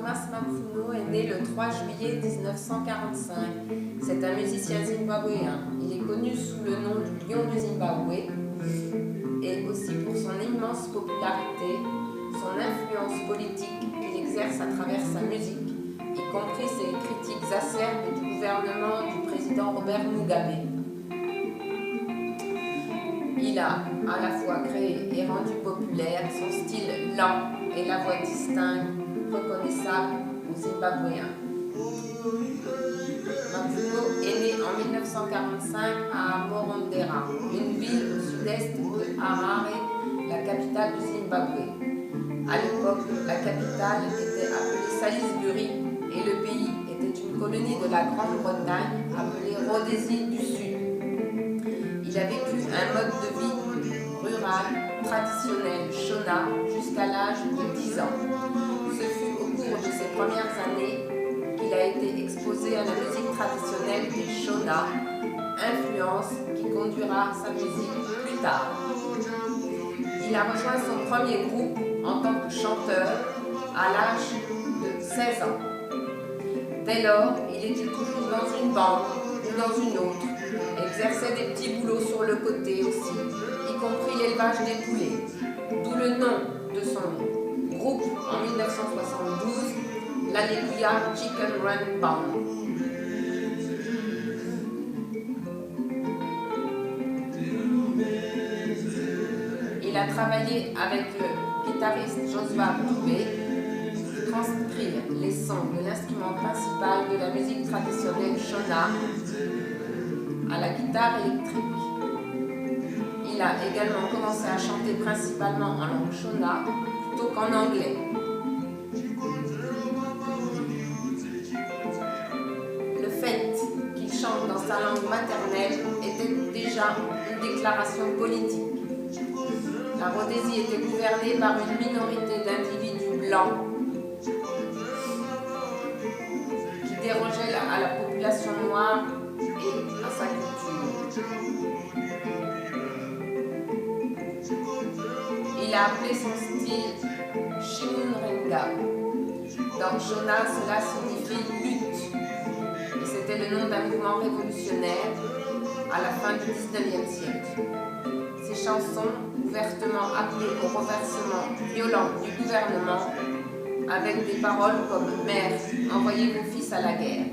Thomas Mapfumo est né le 3 juillet 1945. C'est un musicien zimbabwéen. Il est connu sous le nom du Lion du Zimbabwe et aussi pour son immense popularité, son influence politique qu'il exerce à travers sa musique, y compris ses critiques acerbes du gouvernement du président Robert Mugabe. Il a à la fois créé et rendu populaire son style lent et la voix distincte, reconnaissable aux Zimbabwéens. Mapfumo est né en 1945 à Morondera, une ville au sud-est de Harare, la capitale du Zimbabwe. À l'époque, la capitale était appelée Salisbury et le pays était une colonie de la Grande-Bretagne appelée Rhodésie du Sud. Il a vécu un mode de vie rural, traditionnel, Shona, jusqu'à l'âge de 10 ans. Ce fut au cours de ses premières années qu'il a été exposé à la musique traditionnelle des Shona, influence qui conduira sa musique plus tard. Il a rejoint son premier groupe en tant que chanteur à l'âge de 16 ans. Dès lors, il était toujours dans une bande ou dans une autre, exerçait des petits boulots sur le côté aussi, y compris l'élevage des poulets, d'où le nom de son groupe en 1972, l'Alléluia Chicken Run Band. Il a travaillé avec le guitariste Joseph Toubé pour transcrire les sons de l'instrument principal de la musique traditionnelle Shona à la guitare électrique. Il a également commencé à chanter principalement en langue Shona plutôt qu'en anglais. Le fait qu'il chante dans sa langue maternelle était déjà une déclaration politique. La Rhodésie était gouvernée par une minorité d'individus blancs qui dérogeaient à la population noire et à sa culture. Il a appelé son style Chimunrenga. Dans Shona, cela signifie lutte. Et c'était le nom d'un mouvement révolutionnaire à la fin du XIXe siècle. Ces chansons, ouvertement appelées au renversement violent du gouvernement, avec des paroles comme « Mère, envoyez vos fils à la guerre ».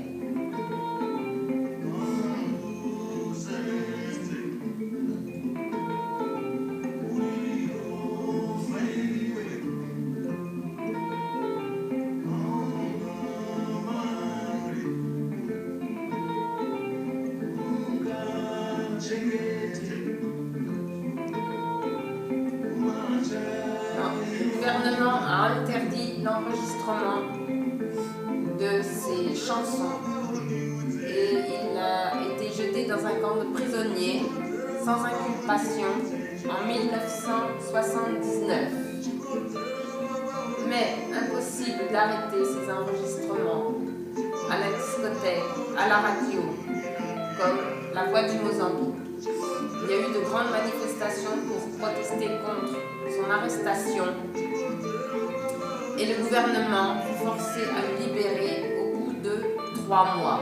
Le gouvernement a interdit l'enregistrement de ces chansons et il a été jeté dans un camp de prisonniers sans inculpation en 1979. Mais impossible d'arrêter ces enregistrements à la discothèque, à la radio, comme La Voix du Mozambique. Il y a eu de grandes manifestations pour protester contre son arrestation et le gouvernement fut forcé à le libérer au bout de 3 mois.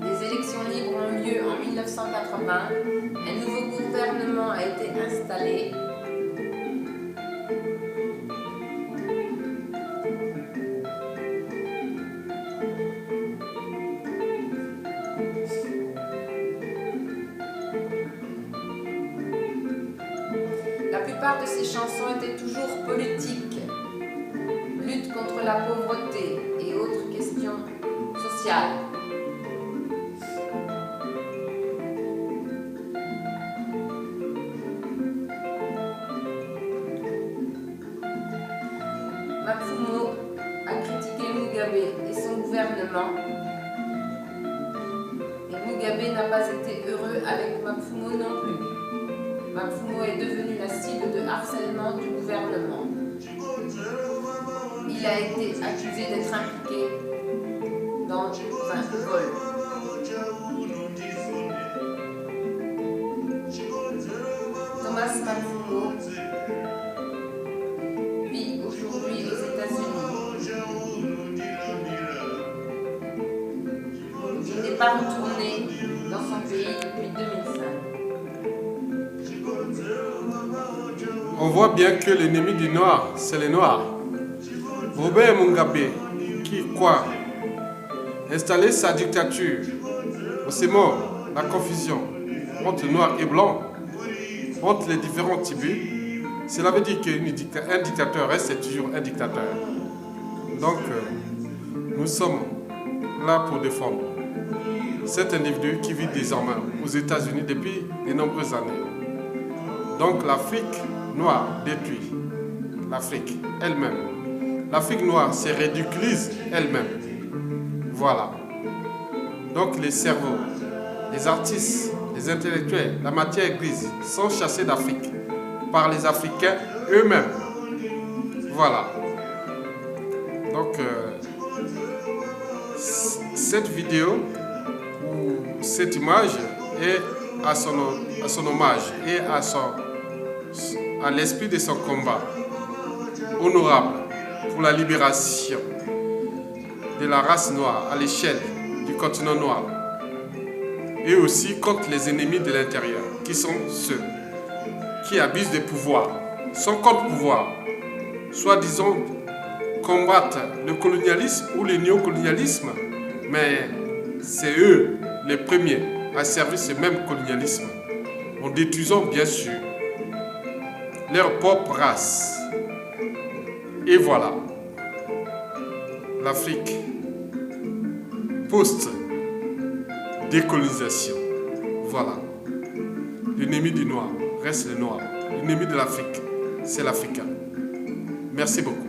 Des élections libres ont lieu en 1980, un nouveau gouvernement a été installé. La plupart de ces chansons étaient toujours politiques, lutte contre la pauvreté et autres questions sociales. Mapfumo a critiqué Mugabe et son gouvernement, et Mugabe n'a pas été heureux avec Mapfumo non plus. Mapfumo est devenu la cible de harcèlement du gouvernement. Il a été accusé d'être impliqué dans un vol. Thomas Mapfumo vit aujourd'hui aux États-Unis. pas retourné dans son pays depuis 2005. On voit bien que l'ennemi du noir, c'est les noirs. Robert Mugabe, qui croit installer sa dictature, c'est mort, la confusion entre noir et blanc, entre les différents tribus, cela veut dire qu'un dictateur reste toujours un dictateur. Donc, nous sommes là pour défendre cet individu qui vit désormais aux États-Unis depuis de nombreuses années. Donc, l'Afrique noire détruit l'Afrique elle-même. L'Afrique noire se ridiculise elle-même. Voilà. Donc, les cerveaux, les artistes, les intellectuels, la matière grise sont chassés d'Afrique par les Africains eux-mêmes. Voilà. Donc, cette vidéo ou cette image est à son hommage et à l'esprit de son combat honorable pour la libération de la race noire à l'échelle du continent noir et aussi contre les ennemis de l'intérieur qui sont ceux qui abusent des pouvoirs, sont contre pouvoir, soi-disant combattre le colonialisme ou le néocolonialisme, mais c'est eux les premiers à servir ce même colonialisme en détruisant bien sûr leur propre race. Et voilà, l'Afrique post-décolonisation. Voilà, l'ennemi du noir reste le noir, l'ennemi de l'Afrique, c'est l'Africain. Merci beaucoup.